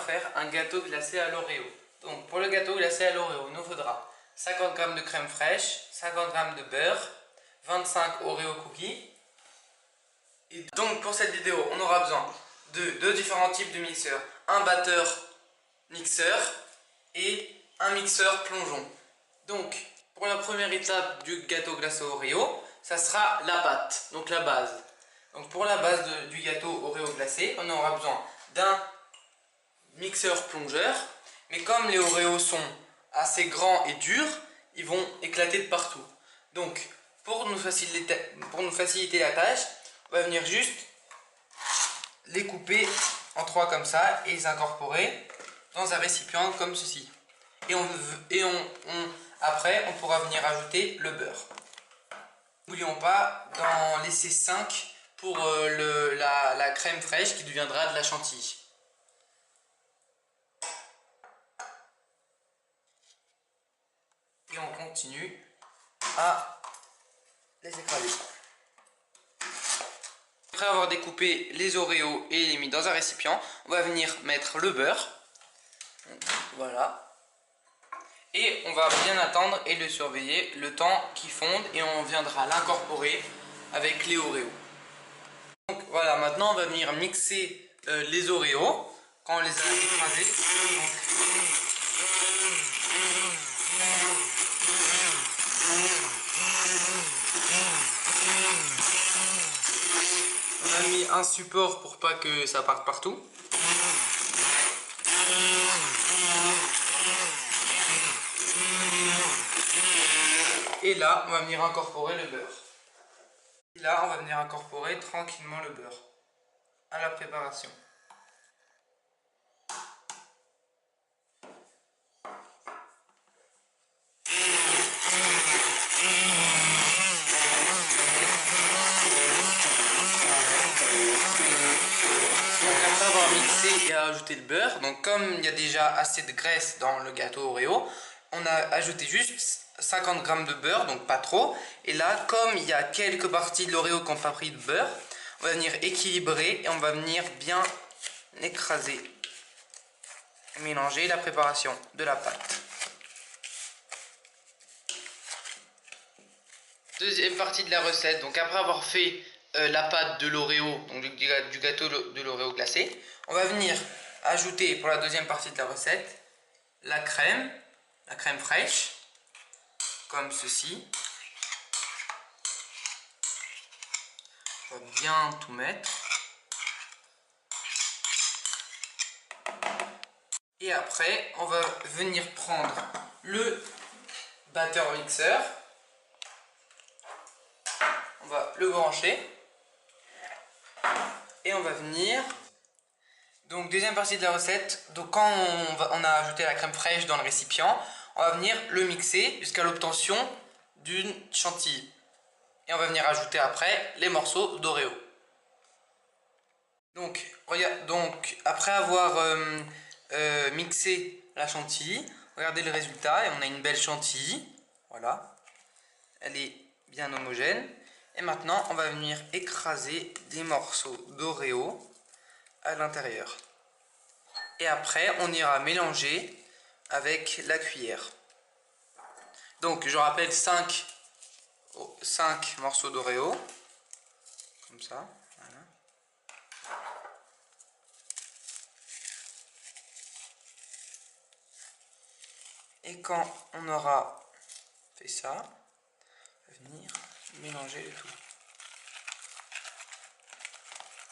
faire un gâteau glacé à l'Oreo. Donc pour le gâteau glacé à l'Oreo, il nous faudra 50 g de crème fraîche, 50 g de beurre, 25 Oreo cookies. Et donc pour cette vidéo, on aura besoin de deux différents types de mixeurs. Un batteur mixeur et un mixeur plongeon. Donc pour la première étape du gâteau glacé Oreo, ça sera la pâte, donc la base. Donc pour la base du gâteau Oreo glacé, on aura besoin d'un mixeur plongeur. Mais comme les Oreos sont assez grands et durs, ils vont éclater de partout. Donc pour nous faciliter la tâche, on va venir juste les couper en trois comme ça et les incorporer dans un récipient comme ceci. Et après, on pourra venir ajouter le beurre. N'oublions pas d'en laisser 5 pour la crème fraîche qui deviendra de la chantilly. Et on continue à les écraser. Après avoir découpé les Oreos et les mis dans un récipient, on va venir mettre le beurre. Voilà. Et on va bien attendre et le surveiller le temps qu'il fonde et on viendra l'incorporer avec les Oreos. Donc voilà, maintenant on va venir mixer les Oreos quand on les a écrasés. On a mis un support pour pas que ça parte partout. Et là, on va venir incorporer le beurre. Et là, on va venir incorporer tranquillement le beurre à la préparation. Donc après avoir mixé et ajouté le beurre, donc comme il y a déjà assez de graisse dans le gâteau Oreo, on a ajouté juste 50 g de beurre, donc pas trop. Et là, comme il y a quelques parties de l'Oreo qui n'ont pas pris de beurre, on va venir équilibrer et on va venir bien écraser et mélanger la préparation de la pâte. Deuxième partie de la recette, donc après avoir fait la pâte de l'Oreo, donc du gâteau de l'Oreo glacé, on va venir ajouter pour la deuxième partie de la recette la crème fraîche, comme ceci. On va bien tout mettre. Et après, on va venir prendre le batteur mixeur. On va le brancher. Et on va venir... Donc deuxième partie de la recette, donc quand on a ajouté la crème fraîche dans le récipient, on va venir le mixer jusqu'à l'obtention d'une chantilly. Et on va venir ajouter après les morceaux d'Oreo. Donc après avoir mixé la chantilly, regardez le résultat et on a une belle chantilly. Voilà, elle est bien homogène. Et maintenant on va venir écraser des morceaux d'Oreo à l'intérieur. Et après on ira mélanger avec la cuillère. Donc je rappelle 5 morceaux d'Oreo, comme ça, voilà. Et quand on aura fait ça, on va venir mélanger le tout.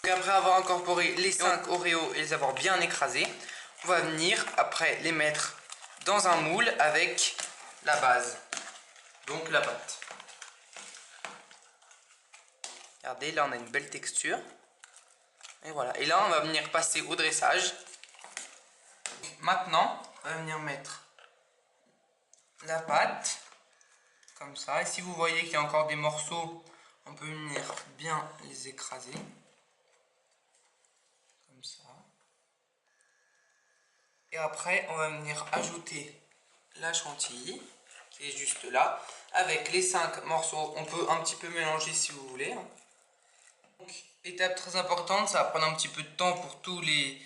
Et après avoir incorporé les 5 Oreos et les avoir bien écrasés, on va venir après les mettre dans un moule avec la base, donc la pâte. Regardez, là on a une belle texture. Et voilà, et là on va venir passer au dressage. Maintenant, on va venir mettre la pâte, comme ça. Et si vous voyez qu'il y a encore des morceaux, on peut venir bien les écraser. Comme ça. Et après, on va venir ajouter la chantilly, qui est juste là, avec les 5 morceaux. On peut un petit peu mélanger si vous voulez. Donc, étape très importante, ça va prendre un petit peu de temps pour tous les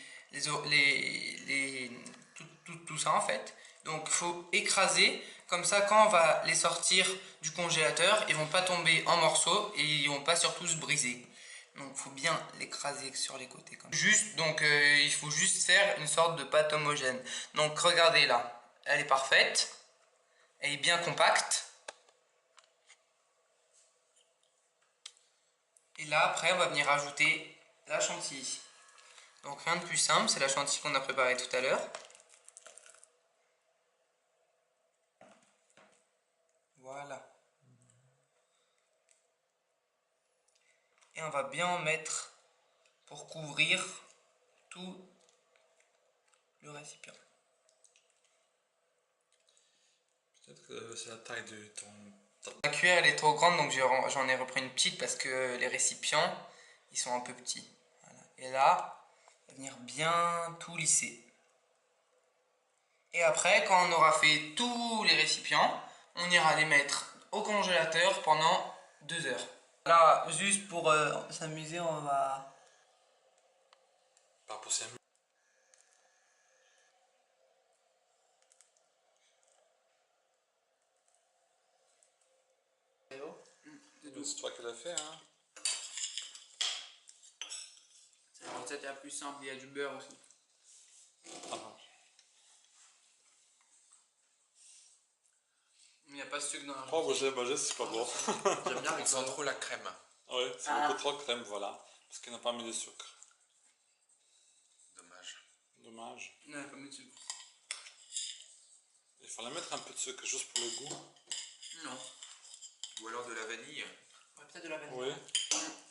tout ça en fait. Donc il faut écraser, comme ça quand on va les sortir du congélateur, ils vont pas tomber en morceaux et ils vont pas surtout se briser. Donc il faut bien l'écraser sur les côtés. Comme juste, donc il faut juste faire une sorte de pâte homogène. Donc regardez là, elle est parfaite, elle est bien compacte. Et là après on va venir ajouter la chantilly. Donc rien de plus simple, c'est la chantilly qu'on a préparée tout à l'heure. Voilà. Et on va bien en mettre pour couvrir tout le récipient. Peut-être que c'est la taille de ton... La cuillère elle est trop grande donc j'en ai repris une petite parce que les récipients ils sont un peu petits. Voilà. Et là, on va venir bien tout lisser. Et après, quand on aura fait tous les récipients, on ira les mettre au congélateur pendant 2 heures. Là, juste pour s'amuser, on va... Pas pour s'amuser. C'est toi qui l'as fait, hein? C'est la recette la plus simple, il y a du beurre aussi. Ah non. Il n'y a pas de sucre dans la Oh, bah, c'est pas bon. J'aime bien, mais sans trop la crème. Ouais, c'est beaucoup trop crème, voilà. Parce qu'il n'a pas mis de sucre. Dommage. Dommage. Non, il n'y a pas mis de sucre. Il fallait mettre un peu de sucre juste pour le goût. Non. Ou alors de la vanille. Ouais, peut-être de la vanille. Oui,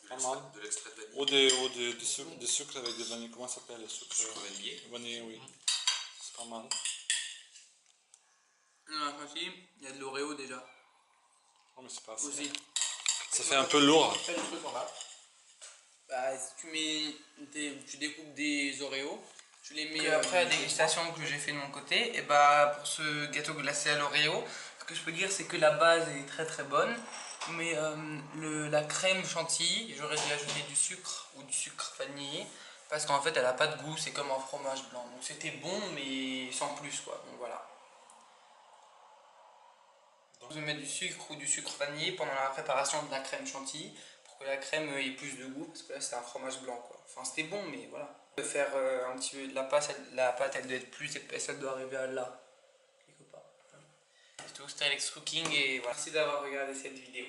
pas mal. De l'extrait de vanille. Ou des sucres avec des vanilles. Comment ça s'appelle le sucre? Sucre vanillé. Vanille, oui. C'est pas mal. Dans la chantilly, il y a de l'Oreo déjà. Oh, mais c'est pas assez. Aussi. Ça fait un peu lourd. Fais le truc en bas. Bah, si tu découpes des Oreos, tu les mets après la dégustation que j'ai fait de mon côté. Et bah, pour ce gâteau glacé à l'Oreo, ce que je peux dire, c'est que la base est très très bonne. Mais la crème chantilly, j'aurais dû ajouter du sucre ou du sucre vanillé. Parce qu'en fait, elle a pas de goût, c'est comme un fromage blanc. Donc c'était bon, mais sans plus quoi. Donc voilà. Vous mettez du sucre ou du sucre vanillé pendant la préparation de la crème chantilly pour que la crème ait plus de goût, parce que là c'est un fromage blanc quoi. Enfin c'était bon, mais voilà. De faire un petit peu de la pâte elle doit être plus épaisse, elle doit arriver à là, quelque part. C'est tout, c'était Alex Cooking et voilà. Merci d'avoir regardé cette vidéo.